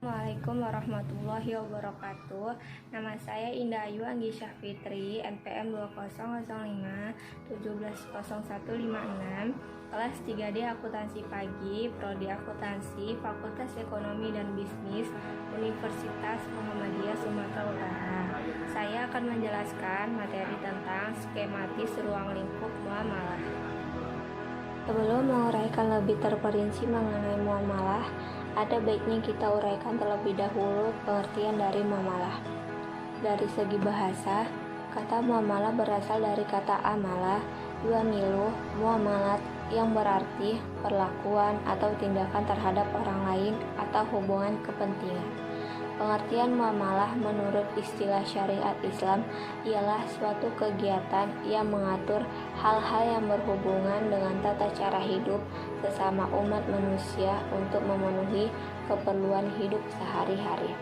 Assalamualaikum warahmatullahi wabarakatuh. Nama saya Indah Ayu Anggisah Fitri, NPM 2005 kelas 3D Akuntansi Pagi, Prodi Akuntansi, Fakultas Ekonomi dan Bisnis, Universitas Muhammadiyah Sumatera Utara. Saya akan menjelaskan materi tentang skematis ruang lingkup muamalah. Sebelum menguraikan lebih terperinci mengenai muamalah, ada baiknya kita uraikan terlebih dahulu pengertian dari muamalah. Dari segi bahasa, kata muamalah berasal dari kata amalah, yuamilu, muamalat, yang berarti perlakuan atau tindakan terhadap orang lain atau hubungan kepentingan. Pengertian muamalah menurut istilah syariat Islam ialah suatu kegiatan yang mengatur hal-hal yang berhubungan dengan tata cara hidup sesama umat manusia untuk memenuhi keperluan hidup sehari-hari.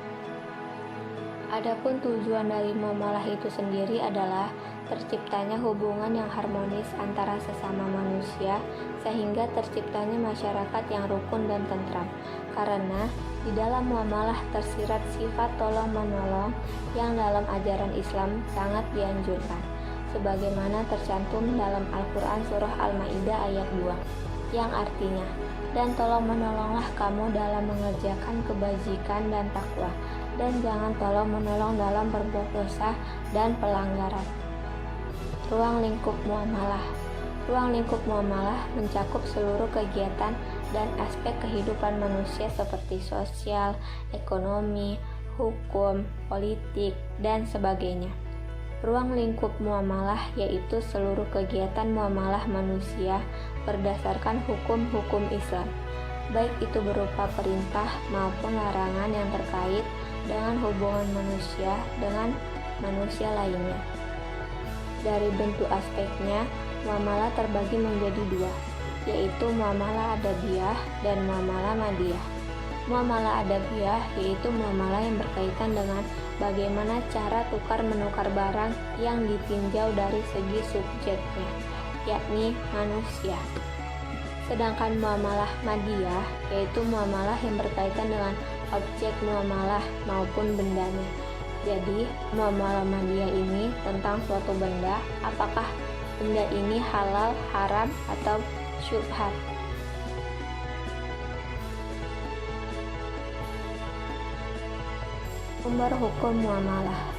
Adapun tujuan dari muamalah itu sendiri adalah terciptanya hubungan yang harmonis antara sesama manusia sehingga terciptanya masyarakat yang rukun dan tentram. Karena di dalam muamalah tersirat sifat tolong-menolong yang dalam ajaran Islam sangat dianjurkan, sebagaimana tercantum dalam Al-Quran Surah Al-Ma'idah ayat 2, yang artinya, dan tolong-menolonglah kamu dalam mengerjakan kebajikan dan takwa, dan jangan tolong-menolong dalam berbuat dosa dan pelanggaran. Ruang lingkup muamalah. Ruang lingkup muamalah mencakup seluruh kegiatan dan aspek kehidupan manusia seperti sosial, ekonomi, hukum, politik, dan sebagainya. Ruang lingkup muamalah yaitu seluruh kegiatan muamalah manusia berdasarkan hukum-hukum Islam, baik itu berupa perintah maupun larangan yang terkait dengan hubungan manusia dengan manusia lainnya. Dari bentuk aspeknya, muamalah terbagi menjadi dua, yaitu muamalah adabiyah dan muamalah madiyah. Muamalah adabiyah yaitu muamalah yang berkaitan dengan bagaimana cara tukar-menukar barang yang ditinjau dari segi subjeknya, yakni manusia. Sedangkan muamalah madiyah yaitu muamalah yang berkaitan dengan objek muamalah maupun bendanya. Jadi, muamalah madiyah ini tentang suatu benda, apakah benda ini halal, haram, atau syubhat. Sumber hukum muamalah.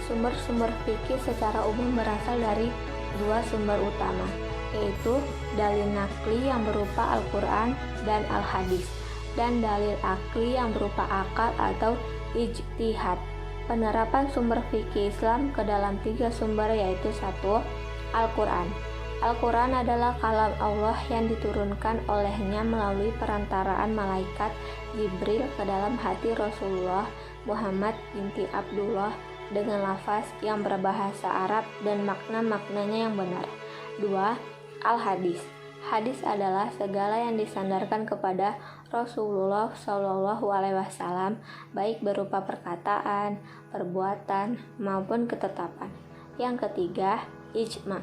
Sumber-sumber fikih secara umum berasal dari dua sumber utama, yaitu dalil nakli yang berupa Al-Quran dan Al-Hadis, dan dalil akli yang berupa akal atau ijtihad. Penerapan sumber fikih Islam ke dalam tiga sumber yaitu 1. Al-Quran. Al-Quran adalah kalam Allah yang diturunkan olehnya melalui perantaraan malaikat Jibril ke dalam hati Rasulullah Muhammad binti Abdullah dengan lafaz yang berbahasa Arab dan makna-maknanya yang benar. 2. Al-Hadis. Hadis adalah segala yang disandarkan kepada Rasulullah SAW, baik berupa perkataan, perbuatan, maupun ketetapan. Yang ketiga, ijma.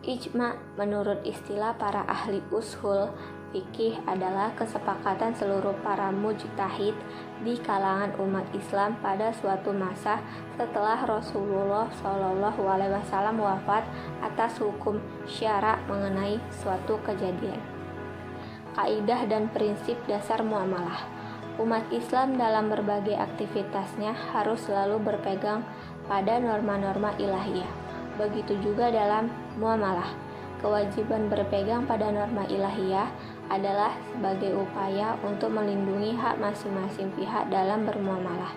Ijma menurut istilah para ahli ushul fikih adalah kesepakatan seluruh para mujtahid di kalangan umat Islam pada suatu masa setelah Rasulullah SAW wafat atas hukum syara mengenai suatu kejadian. Kaidah dan prinsip dasar muamalah. Umat Islam dalam berbagai aktivitasnya harus selalu berpegang pada norma-norma ilahiyah. Begitu juga dalam muamalah. Kewajiban berpegang pada norma ilahiyah adalah sebagai upaya untuk melindungi hak masing-masing pihak dalam bermuamalah.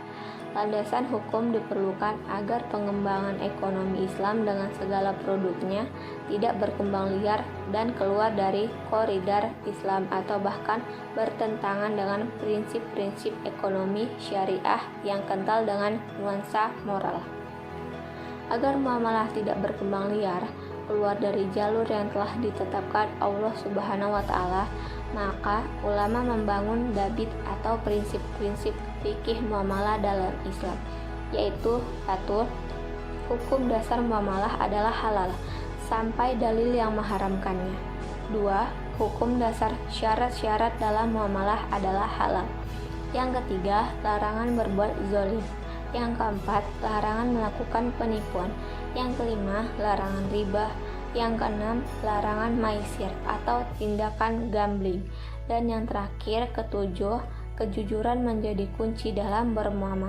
Landasan hukum diperlukan agar pengembangan ekonomi Islam dengan segala produknya tidak berkembang liar dan keluar dari koridor Islam atau bahkan bertentangan dengan prinsip-prinsip ekonomi syariah yang kental dengan nuansa moral. Agar muamalah tidak berkembang liar, keluar dari jalur yang telah ditetapkan Allah Subhanahu wa Ta'ala, maka ulama membangun dabit atau prinsip-prinsip fikih muamalah dalam Islam, yaitu 1. Hukum dasar muamalah adalah halal sampai dalil yang mengharamkannya. 2. Hukum dasar syarat-syarat dalam muamalah adalah halal. Yang ketiga, larangan berbuat zolim. Yang keempat, larangan melakukan penipuan. Yang kelima, larangan riba. Yang keenam, larangan maisir atau tindakan gambling. Dan yang terakhir, ketujuh, kejujuran menjadi kunci dalam bermuamalah.